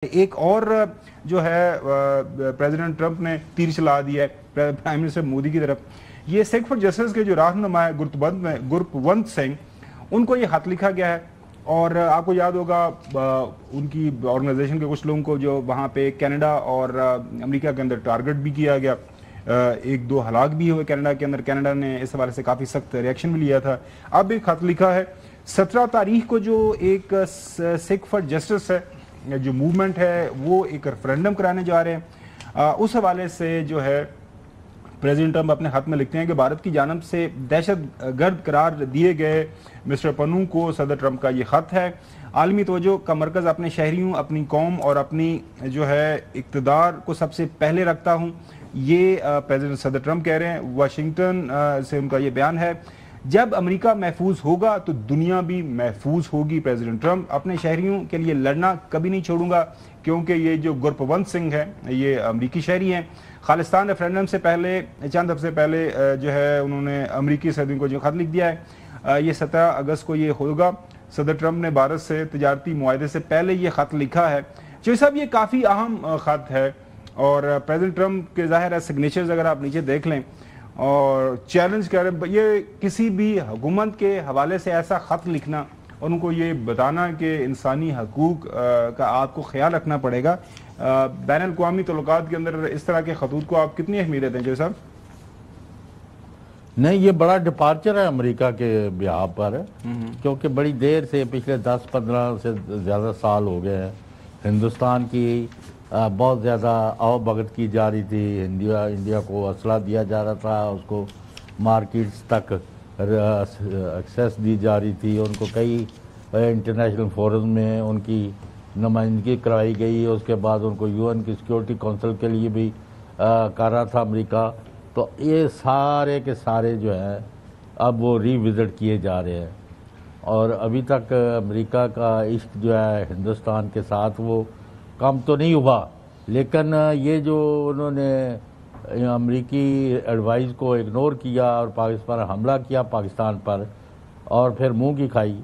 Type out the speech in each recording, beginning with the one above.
ایک اور جو ہے پریزیڈنٹ ٹرمپ نے تیر چلا دیا ہے پرائم منسٹر مودی کی طرف. یہ سیک فار جسٹس کے جو رہنما ہے گرپونت سنگھ، ان کو یہ خط لکھا گیا ہے. اور آپ کو یاد ہوگا ان کی آرگنائزیشن کے کچھ لوگوں کو جو وہاں پہ کینیڈا اور امریکہ کے اندر ٹارگٹ بھی کیا گیا، ایک دو ہلاک بھی ہوئے کینیڈا کے اندر. کینیڈا نے اس حوالے سے کافی سخت ریئیکشن بھی لیا تھا. اب ایک خط لکھا ہے 17 تاریخ کو، جو ایک سیک فار جسٹس ہے جو موومنٹ ہے وہ ایک ریفرینڈم کرانے جا رہے ہیں. اس حوالے سے جو ہے پریزیڈنٹ ٹرمپ اپنے خط میں لکھتے ہیں کہ بھارت کی جانب سے دہشت گرد قرار دیے گئے مسٹر پنو کو صدر ٹرمپ کا یہ خط ہے. عالمی توجہ کا مرکز اپنے شہریوں، اپنی قوم اور اپنی جو ہے اقتدار کو سب سے پہلے رکھتا ہوں. یہ پریزیڈنٹ صدر ٹرمپ کہہ رہے ہیں. واشنگٹن سے ان کا یہ بیان ہے. جب امریکہ محفوظ ہوگا تو دنیا بھی محفوظ ہوگی. پریزیڈنٹ ٹرمپ اپنے شہریوں کے لیے لڑنا کبھی نہیں چھوڑوں گا، کیونکہ یہ جو گرپونت سنگھ ہے یہ امریکی شہری ہیں. خالصتان ریفرینڈم سے پہلے چند ہفتے پہلے جو ہے انہوں نے امریکی صدر کو جو خط لکھ دیا ہے. یہ 17 اگست کو یہ ہوگا. صدر ٹرمپ نے بھارت سے تجارتی معاہدے سے پہلے یہ خط لکھا ہے. جو صاحب یہ کافی اہم خط ہے، اور پریزیڈنٹ ٹرمپ کے ظاہر ہے سگنیچرز اگر آپ نیچے دیکھ لیں، اور چیلنج کر رہے ہیں یہ کسی بھی حکومت کے حوالے سے ایسا خط لکھنا اور ان کو یہ بتانا کہ انسانی حقوق کا آپ کو خیال رکھنا پڑے گا. بین الاقوامی تعلقات کے اندر اس طرح کے خطوط کو آپ کتنی اہمیت دیتے ہیں جو صاحب؟ نہیں، یہ بڑا ڈپارچر ہے امریکہ کے بہاف پر، کیونکہ بڑی دیر سے پچھلے 10-15 سے زیادہ سال ہو گئے ہیں ہندوستان کی بہت زیادہ آؤ بھگت کی جا رہی تھی. انڈیا کو اسلحہ دیا جا رہا تھا، اس کو مارکیٹس تک ایکسیس دی جا رہی تھی. ان کو کئی انٹرنیشنل فورم میں ان کی نمائندگی کرائی گئی. اس کے بعد ان کو UN کی سیکورٹی کونسل کے لیے بھی کر رہا تھا امریکہ. تو یہ سارے کے سارے جو ہیں اب وہ ری وزٹ کیے جا رہے ہیں، اور ابھی تک امریکہ کا عشق جو ہے ہندوستان کے ساتھ وہ کم تو نہیں ہوا. لیکن یہ جو انہوں نے امریکی ایڈوائز کو اگنور کیا اور پاکستان پر حملہ کیا پاکستان پر، اور پھر منہ کی کھائی،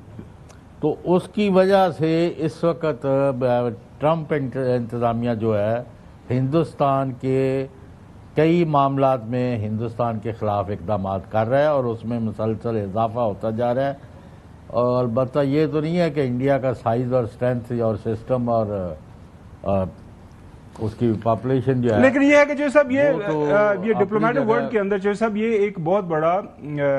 تو اس کی وجہ سے اس وقت ٹرمپ انتظامیہ جو ہے ہندوستان کے کئی معاملات میں ہندوستان کے خلاف اقدامات کر رہا ہے، اور اس میں مسلسل اضافہ ہوتا جا رہا ہے. اور البتہ یہ تو نہیں ہے کہ انڈیا کا سائز اور اسٹرینتھ اور سسٹم اور اس کی پاپولیشن جو ہے، لیکن یہ ہے کہ جو صاحب یہ ڈپلومیٹک ورلڈ کے اندر جو صاحب یہ ایک بہت بڑا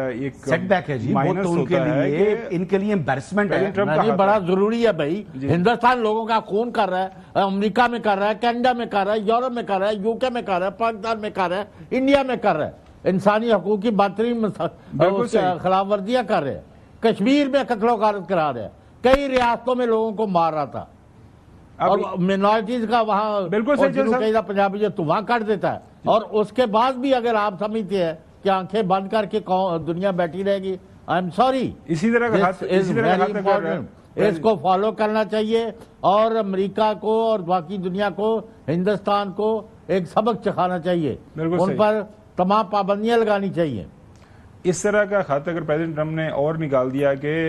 ایک سیٹ بیک ہے جی، مائنس ان کے ہوتا ہے لیے ان کے لیے امبیرسمنٹ ہے. یہ بڑا ضروری ہے بھائی. ہندوستان لوگوں کا خون کر رہا ہے، امریکہ میں کر رہا ہے، کینیڈا میں کر رہا ہے، یورپ میں کر رہا ہے، UK میں کر رہا ہے، پاکستان میں کر رہا ہے، انڈیا میں کر رہا ہے. انسانی حقوق کی بدترین خلاف ورزیاں کر رہے ہیں. کشمیر میں قتل و غارت کرا رہے ہیں. کئی ریاستوں میں لوگوں کو مار رہا تھا، اور منارٹیز کا وہاں بالکل پنجابی جو وہاں کر دیتا ہے. اور اس کے بعد بھی اگر آپ سمجھتے ہیں کہ آنکھیں بند کر کے دنیا بیٹھی رہے گی، آئی ایم سوری. اسی طرح اس کو فالو کرنا چاہیے، اور امریکہ کو اور باقی دنیا کو، ہندوستان کو ایک سبق سکھانا چاہیے. ان پر تمام پابندیاں لگانی چاہیے. اس طرح کا خط اگر پریزیڈنٹ ٹرمپ نے اور نکال دیا کہ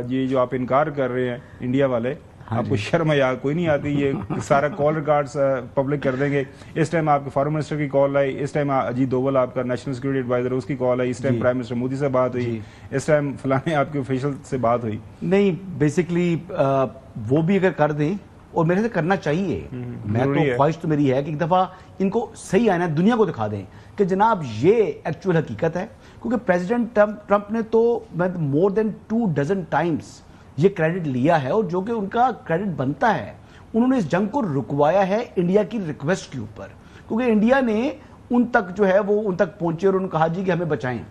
یہ جو آپ انکار کر رہے ہیں انڈیا والے، آپ کو شرم یا کوئی نہیں آتی، یہ سارا کال ریکارڈز پبلک کر دیں گے. اس ٹائم آپ کے فارن منسٹر کی کال آئی، اس ٹائم اجیت دوول آپ کا نیشنل سیکورٹی ایڈوائزر اس کی کال آئی، اس ٹائم پرائم منسٹر مودی سے بات ہوئی، اس ٹائم فلانے آپ کے آفیشل سے بات ہوئی. نہیں، بیسکلی وہ بھی اگر کر دیں، اور میرے سے کرنا چاہیے، میں تو خواہش تو میری ہے کہ ایک دفعہ ان کو صحیح آئینہ دنیا کو دکھا دیں کہ جناب یہ ایکچوئل حقیقت ہے. کیونکہ پریزیڈنٹ ٹرمپ نے تو مور دین 2 ٹائمز یہ کریڈٹ لیا ہے، اور جو کہ ان کا کریڈٹ بنتا ہے. انہوں نے اس جنگ کو رکوایا ہے انڈیا کی ریکویسٹ کے اوپر، کیونکہ انڈیا نے ان تک جو ہے وہ ان تک پہنچے اور انہوں نے کہا جی کہ ہمیں بچائیں.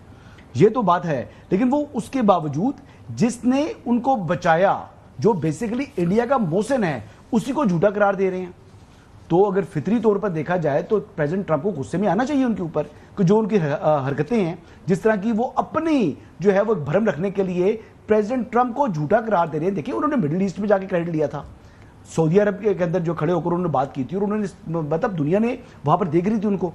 یہ تو بات ہے، لیکن وہ اس کے باوجود جس نے ان کو بچایا، جو بیسیکلی انڈیا کا محسن ہے، اسی کو جھوٹا قرار دے رہے ہیں. تو اگر فطری طور پر دیکھا جائے تو پریزیڈنٹ ٹرمپ کو غصے میں آنا چاہیے ان کے اوپر، کہ جو ان کی حرکتیں ہیں، جس طرح کی وہ اپنی جو ہے وہ بھرم رکھنے کے لیے پریزیڈنٹ ٹرمپ کو جھوٹا قرار دے رہے ہیں. دیکھیں، انہوں نے مڈل ایسٹ میں جا کے کریڈٹ لیا تھا، سعودی عرب کے اندر جو کھڑے ہو کر انہوں نے بات کی تھی، اور انہوں نے مطلب دنیا نے وہاں پر دیکھ رہی تھی ان کو.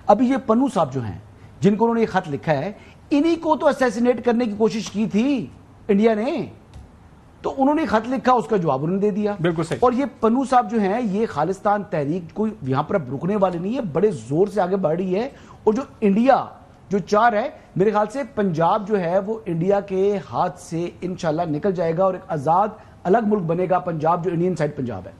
ابھی یہ پنو صاحب جو ہیں جن کو انہوں نے یہ خط لکھا ہے، انہی کو تو اسیسینیٹ کرنے کی کوشش کی تھی انڈیا نے. تو انہوں نے خط لکھا, اس کا جواب انہوں نے دے دیا. بالکل صحیح. اور یہ پنو صاحب جو ہیں یہ خالصتان تحریک کوئی یہاں پر اب رکنے والے نہیں ہے, بڑے زور سے آگے بڑھ رہی ہے. اور جو انڈیا جو چار ہے, میرے خیال سے پنجاب جو ہے وہ انڈیا کے ہاتھ سے انشاءاللہ نکل جائے گا اور ایک آزاد الگ ملک بنے گا پنجاب, جو انڈین سائڈ پنجاب ہے.